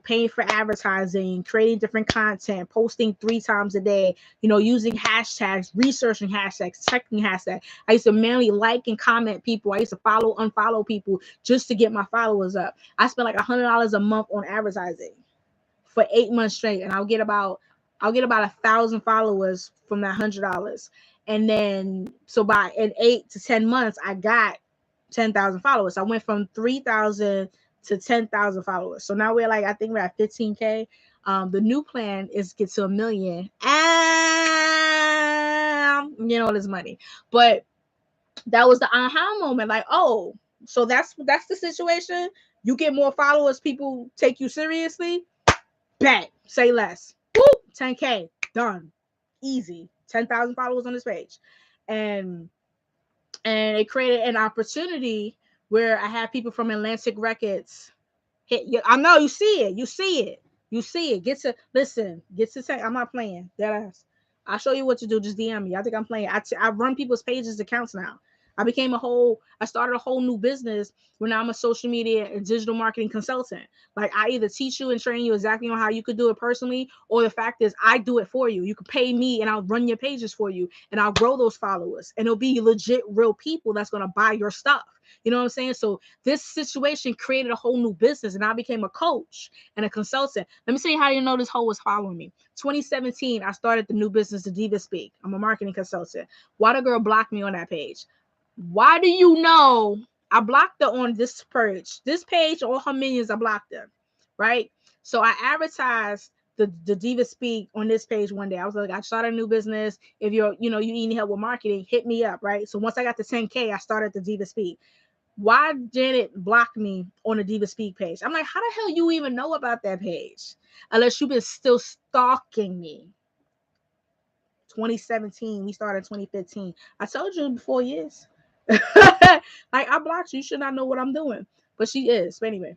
paying for advertising, creating different content, posting 3 times a day, using hashtags, researching hashtags, checking hashtags. I used to manually like and comment people. I used to unfollow people just to get my followers up. I spent like $100 a month on advertising for 8 months straight, and I'll get about 1,000 followers from that $100. And then so in 8 to 10 months, I got 10,000 followers. I went from 3,000 to 10,000 followers. So now I think we're at 15K. The new plan is get to 1 million. This money. But that was the aha moment. Like, oh, so that's the situation. You get more followers, people take you seriously. Bet, say less. Woo, 10K, done, easy. 10,000 followers on this page, and it created an opportunity where I had people from Atlantic Records hit you. I know you see it. Get to listen. Get to say I'm not playing. That ass. I'll show you what to do. Just DM me. I think I'm playing. I run people's pages accounts now. I started a whole new business where now I'm a social media and digital marketing consultant. Like I either teach you and train you exactly on how you could do it personally, or the fact is I do it for you. You can pay me and I'll run your pages for you and I'll grow those followers and it'll be legit real people that's going to buy your stuff. You know what I'm saying? So this situation created a whole new business and I became a coach and a consultant. Let me tell you how you know this hoe was following me. 2017, I started the new business, The Diva Speak. I'm a marketing consultant. Why the girl blocked me on that page? Why do you know I blocked her on this page? This page, all her minions, I blocked her, right? So I advertised the Diva Speak on this page one day. I was like, I started a new business. If you need help with marketing, hit me up, right? So once I got to 10K, I started the Diva Speak. Why Janet blocked me on the Diva Speak page? I'm like, how the hell you even know about that page? Unless you've been still stalking me. 2017, we started 2015. I told you before years. Like I blocked you. You should not know what I'm doing. But she is. But anyway.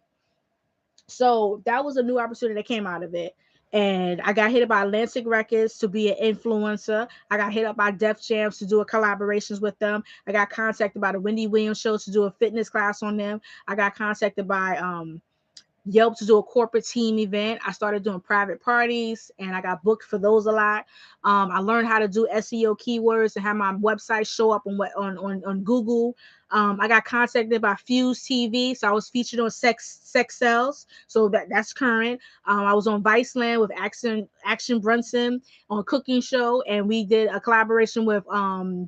So that was a new opportunity that came out of it. And I got hit up by Atlantic Records to be an influencer. I got hit up by Def Jams to do a collaborations with them. I got contacted by the Wendy Williams show to do a fitness class on them. I got contacted by Yelp to do a corporate team event. I started doing private parties and I got booked for those a lot. I learned how to do SEO keywords and have my website show up on Google. I got contacted by Fuse TV, so I was featured on Sex Sells, so that's current. I was on Viceland with Action Brunson on a cooking show, and we did a collaboration with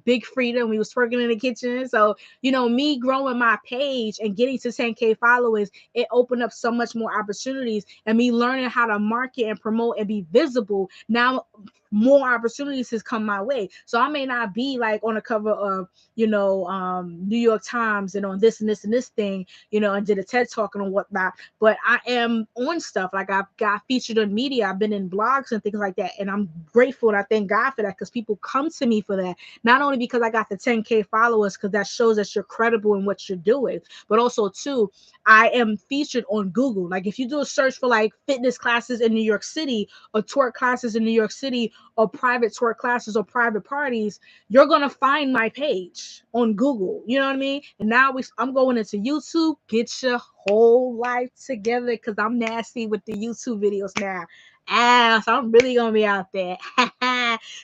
Big Frida, and we was twerking in the kitchen. So me growing my page and getting to 10K followers, it opened up so much more opportunities, and me learning how to market and promote and be visible. Now more opportunities has come my way. So I may not be like on the cover of New York Times and on this and this and this thing, and did a TED talk and whatnot, but I am on stuff. Like I've got featured on media. I've been in blogs and things like that. And I'm grateful and I thank God for that, because people come to me for that. Not only because I got the 10K followers, because that shows that you're credible in what you're doing, but also too, I am featured on Google. Like if you do a search for like fitness classes in New York City or twerk classes in New York City or private twerk classes or private parties, you're going to find my page on Google. You know what I mean? And now I'm going into YouTube. Get your whole life together, because I'm nasty with the YouTube videos now. So I'm really going to be out there.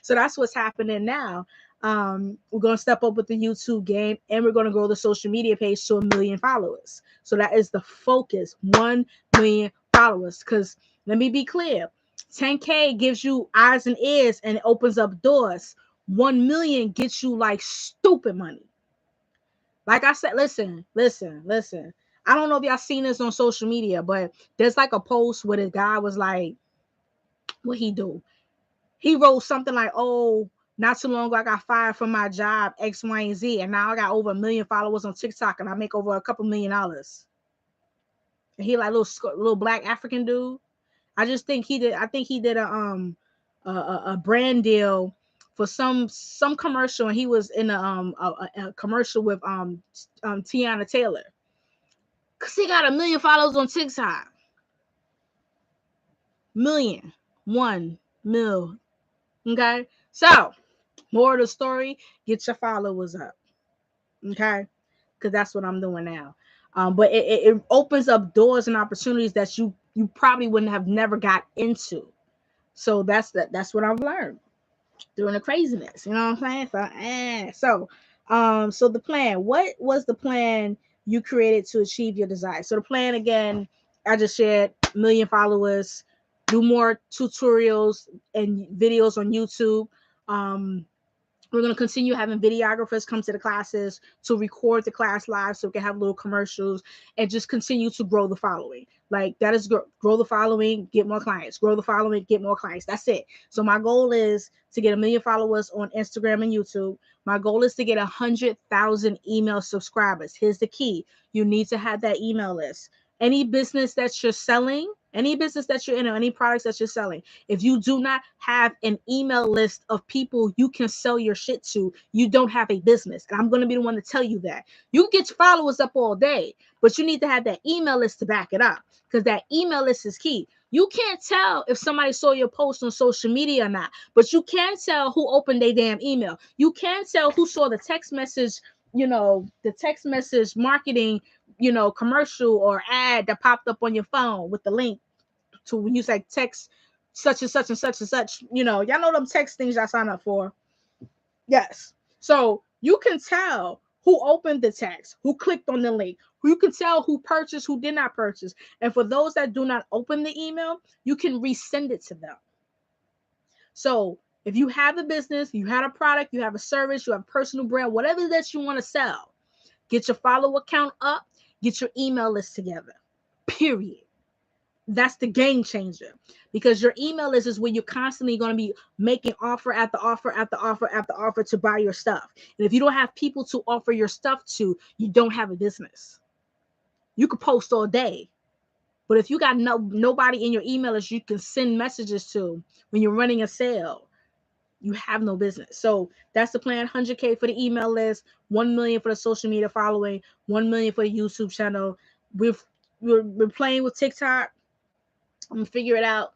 So that's what's happening now. We're going to step up with the YouTube game, and we're going to grow the social media page to 1 million followers. So that is the focus, 1 million followers. Because let me be clear, 10K gives you eyes and ears and it opens up doors. 1 million gets you like stupid money. Like I said, listen. I don't know if y'all seen this on social media, but there's like a post where the guy was like, What he do? He wrote something like, oh, not too long ago I got fired from my job, X, Y, and Z, and now I got over 1 million followers on TikTok, and I make over a couple $1,000,000. And he like little black African dude. I just think he did. I think he did a brand deal for some commercial, and he was in a commercial with Tiana Taylor, cause he got 1 million followers on TikTok. Million, 1 mil. Okay, so more of the story: get your followers up. Okay, because that's what I'm doing now. But it opens up doors and opportunities that you probably wouldn't have never got into. So that's what I've learned during the craziness. You know what I'm saying? So the plan. What was the plan you created to achieve your desire? So the plan, again, I just shared, 1 million followers, do more tutorials and videos on YouTube. We're going to continue having videographers come to the classes to record the class live so we can have little commercials and just continue to grow the following. Like, that is grow the following, get more clients, grow the following, get more clients. That's it. So my goal is to get 1 million followers on Instagram and YouTube. My goal is to get 100,000 email subscribers. Here's the key. You need to have that email list. Any business that you're selling, any business that you're in, or any products that you're selling, if you do not have an email list of people you can sell your shit to, you don't have a business. And I'm going to be the one to tell you that. You can get your followers up all day, but you need to have that email list to back it up, because that email list is key. You can't tell if somebody saw your post on social media or not, but you can tell who opened their damn email. You can tell who saw the text message, the text message marketing, commercial or ad that popped up on your phone with the link to when you say text such and such and such and such. Y'all know them text things I sign up for. Yes. So you can tell who opened the text, who clicked on the link, who you can tell who purchased, who did not purchase. And for those that do not open the email, you can resend it to them. So if you have a business, you have a product, you have a service, you have a personal brand, whatever that you want to sell, get your follow account up, get your email list together, period. That's the game changer, because your email list is where you're constantly going to be making offer after offer after offer after offer to buy your stuff. And if you don't have people to offer your stuff to, you don't have a business. You could post all day, but if you got nobody in your email list you can send messages to when you're running a sale, you have no business. So that's the plan. 100K for the email list, 1 million for the social media following, 1 million for the YouTube channel. We're playing with TikTok. I'm gonna figure it out.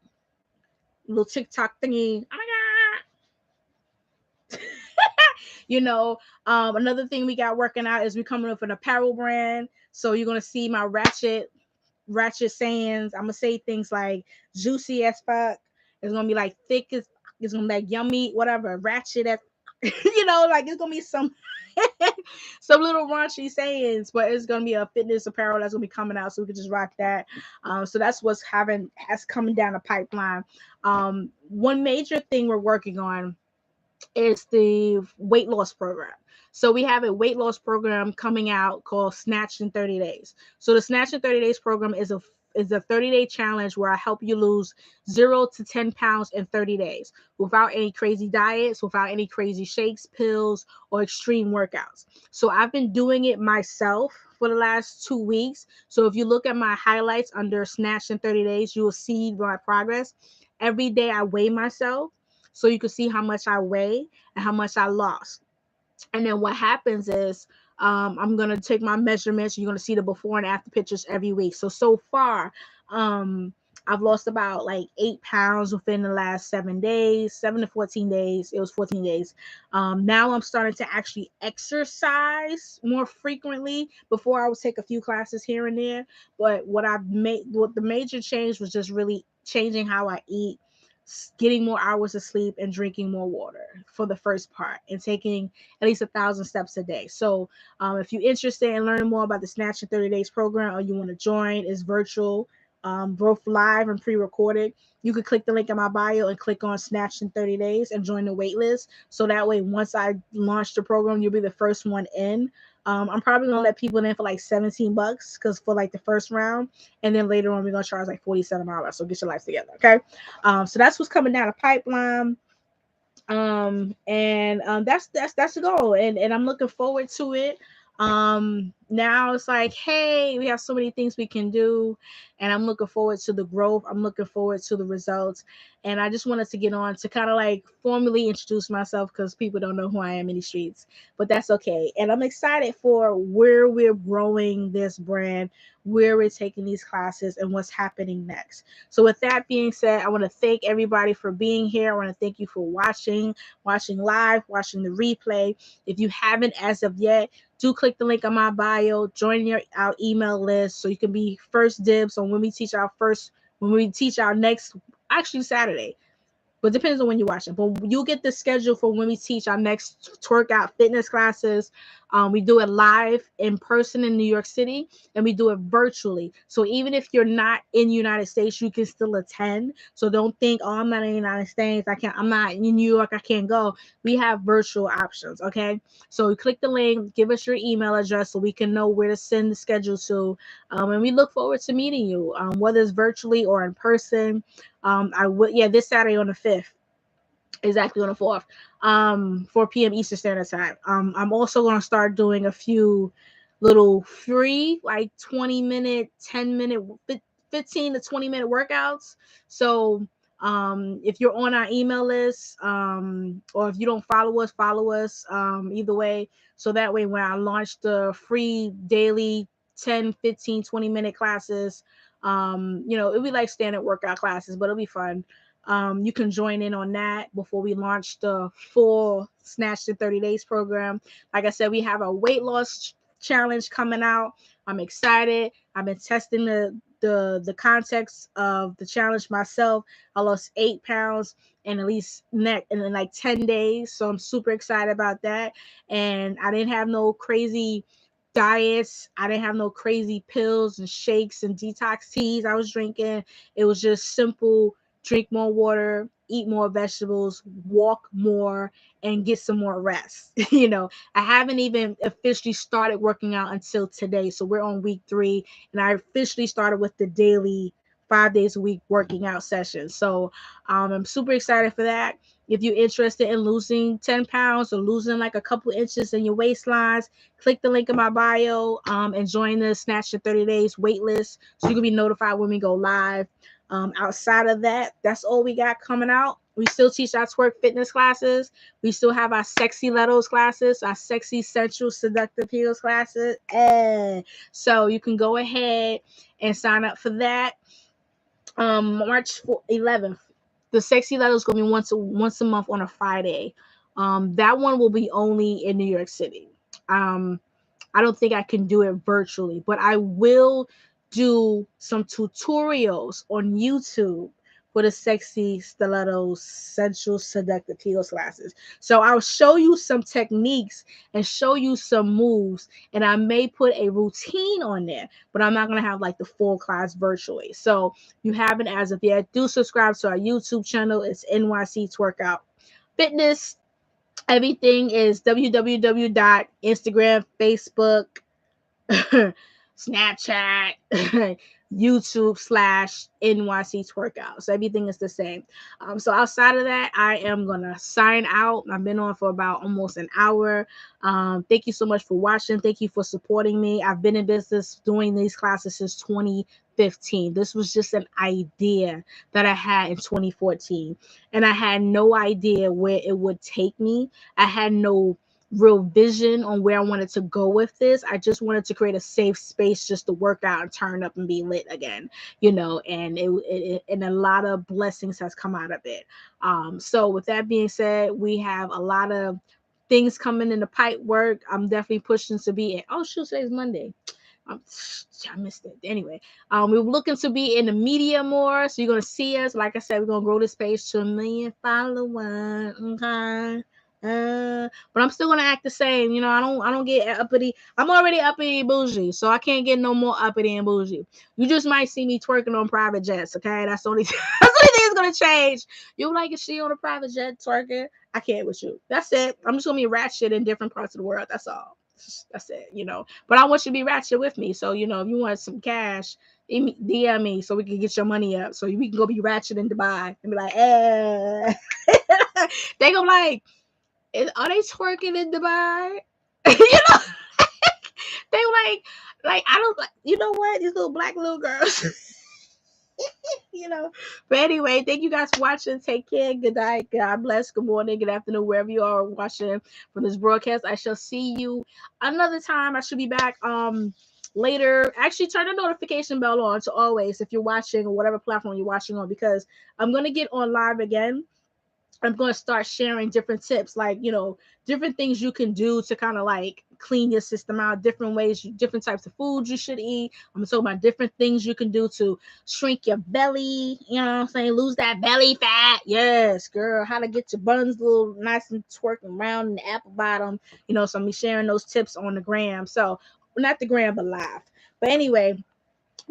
Little TikTok thingy. Oh my god. Another thing we got working out is we're coming up with an apparel brand. So you're gonna see my ratchet sayings. I'm gonna say things like juicy as fuck. It's gonna be like thick as, it's gonna be like yummy, whatever, ratchet as like it's gonna be some little raunchy sayings, but it's gonna be a fitness apparel that's gonna be coming out, so we can just rock that. So that's has coming down the pipeline. One major thing we're working on is the weight loss program. So we have a weight loss program coming out called Snatched in 30 days. So the Snatched in 30 days program is a 30-day challenge where I help you lose 0 to 10 pounds in 30 days without any crazy diets, without any crazy shakes, pills, or extreme workouts. So I've been doing it myself for the last 2 weeks. So if you look at my highlights under Snatched in 30 days, you will see my progress. Every day I weigh myself, so you can see how much I weigh and how much I lost. And then what happens is I'm going to take my measurements. You're going to see the before and after pictures every week. So far, I've lost about like 8 pounds within the last 7 days, 7 to 14 days. It was 14 days. Now I'm starting to actually exercise more frequently. Before I would take a few classes here and there. But what the major change was just really changing how I eat, getting more hours of sleep, and drinking more water for the first part, and taking at least 1,000 steps a day. So if you're interested in learning more about the Snatch in 30 Days program, or you want to join, it's virtual, both live and pre-recorded. You could click the link in my bio and click on Snatch in 30 Days and join the wait list. So that way, once I launch the program, you'll be the first one in. I'm probably gonna let people in for like $17 because for like the first round, and then later on we're gonna charge like $47. So get your life together, okay? So that's what's coming down the pipeline. That's the goal, and I'm looking forward to it. Now it's like, hey, we have so many things we can do, and I'm looking forward to the growth. I'm looking forward to the results, and I just wanted to get on to kind of like formally introduce myself because people don't know who I am in the streets, but that's okay. And I'm excited for where we're growing this brand, where we're taking these classes, and what's happening next. So with that being said, I want to thank everybody for being here. I want to thank you for watching live, watching the replay. If you haven't as of yet, do click the link on my bio, join our email list so you can be first dibs on when we teach our next, actually Saturday. But it depends on when you watch it. But you'll get the schedule for when we teach our next Twerkout fitness classes. We do it live in person in New York City, and we do it virtually. So even if you're not in the United States, you can still attend. So don't think, oh, I'm not in the United States. I'm not in New York. I can't go. We have virtual options. Okay. So click the link, give us your email address so we can know where to send the schedule to. And we look forward to meeting you, whether it's virtually or in person. This Saturday on the 5th, exactly on the 4th, 4 p.m. Eastern Standard Time. I'm also going to start doing a few little free, like 20-minute, 10-minute, 15 to 20-minute workouts. So if you're on our email list, or if you don't follow us, either way. So that way, when I launch the free daily 10, 15, 20-minute classes, it'll be like standard workout classes, but it'll be fun. You can join in on that before we launch the full Snatched in 30 Days program. Like I said, we have a weight loss challenge coming out. I'm excited. I've been testing the context of the challenge myself. I lost 8 pounds in like 10 days. So I'm super excited about that. And I didn't have no crazy diets. I didn't have no crazy pills and shakes and detox teas I was drinking. It was just simple: drink more water, eat more vegetables, walk more, and get some more rest. I haven't even officially started working out until today. So we're on week 3, and I officially started with the daily 5 days a week working out sessions. So I'm super excited for that. If you're interested in losing 10 pounds or losing like a couple inches in your waistlines, click the link in my bio, and join the Snatched in 30 Days waitlist so you can be notified when we go live. Outside of that, that's all we got coming out. We still teach our twerk fitness classes. We still have our Sexylettos classes, our sexy, sensual, seductive heels classes. So you can go ahead and sign up for that. March 11th, the Sexylettos is going to be once a month on a Friday. That one will be only in New York City. I don't think I can do it virtually, but I will do some tutorials on YouTube for the Sexy Stilettos Sensual Seductive Heels classes. So I'll show you some techniques and show you some moves, and I may put a routine on there, but I'm not going to have like the full class virtually. So you haven't as of yet, do subscribe to our YouTube channel. It's NYC TWERKOUT Fitness. Everything is www.Instagram, Facebook, Snapchat, YouTube /NYC TWERKOUT. So everything is the same. So outside of that, I am gonna sign out. I've been on for about almost an hour. Thank you so much for watching. Thank you for supporting me. I've been in business doing these classes since 2015. This was just an idea that I had in 2014, and I had no idea where it would take me. I had no real vision on where I wanted to go with this. I just wanted to create a safe space just to work out and turn up and be lit again, and and a lot of blessings has come out of it. So with that being said, we have a lot of things coming in the pipe work. I'm definitely pushing to be in. Oh shoot, today's Monday. I missed it. Anyway, we're looking to be in the media more, so you're gonna see us. Like I said, we're gonna grow this page to 1 million followers. Okay. But I'm still gonna act the same. I don't get uppity. I'm already uppity and bougie, so I can't get no more uppity and bougie. You just might see me twerking on private jets. Okay, that's the only thing that's gonna change. You like, is she on a private jet twerking? I can't with you. That's it. I'm just gonna be ratchet in different parts of the world. That's all. That's it, you know. But I want you to be ratchet with me. So, you know, if you want some cash, DM me so we can get your money up. So we can go be ratchet in Dubai and be like, eh. They go like, are they twerking in Dubai? You know, they like I don't like. You know what? These little black little girls. You know. But anyway, thank you guys for watching. Take care. Good night. God bless. Good morning. Good afternoon. Wherever you are watching from this broadcast. I shall see you another time. I should be back later. Actually, turn the notification bell on to always if you're watching or whatever platform you're watching on, because I'm gonna get on live again. I'm going to start sharing different tips, like, you know, different things you can do to kind of like clean your system out, different ways, different types of foods you should eat. I'm talking about different things you can do to shrink your belly. You know what I'm saying? Lose that belly fat. Yes, girl. How to get your buns a little nice and twerking round in the apple bottom. You know, so I'm sharing those tips on the gram. So not the gram, but live. But anyway,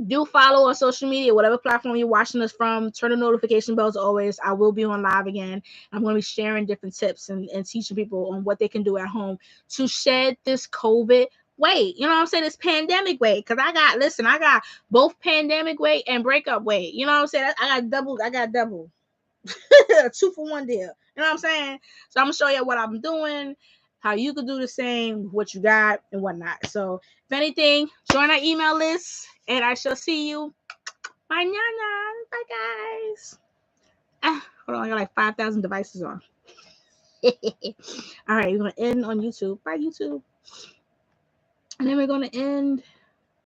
do follow on social media, whatever platform you're watching us from. Turn the notification bells always. I will be on live again. I'm going to be sharing different tips and teaching people on what they can do at home to shed this COVID weight. You know what I'm saying? This pandemic weight. Because I got both pandemic weight and breakup weight. You know what I'm saying? I got double. 2-for-1 deal. You know what I'm saying? So I'm going to show you what I'm doing, how you could do the same, what you got and whatnot. So if anything, join our email list and I shall see you. Bye, Nana. Bye, guys. Hold on. I got like 5,000 devices on. All right. We're going to end on YouTube. Bye, YouTube. And then we're going to end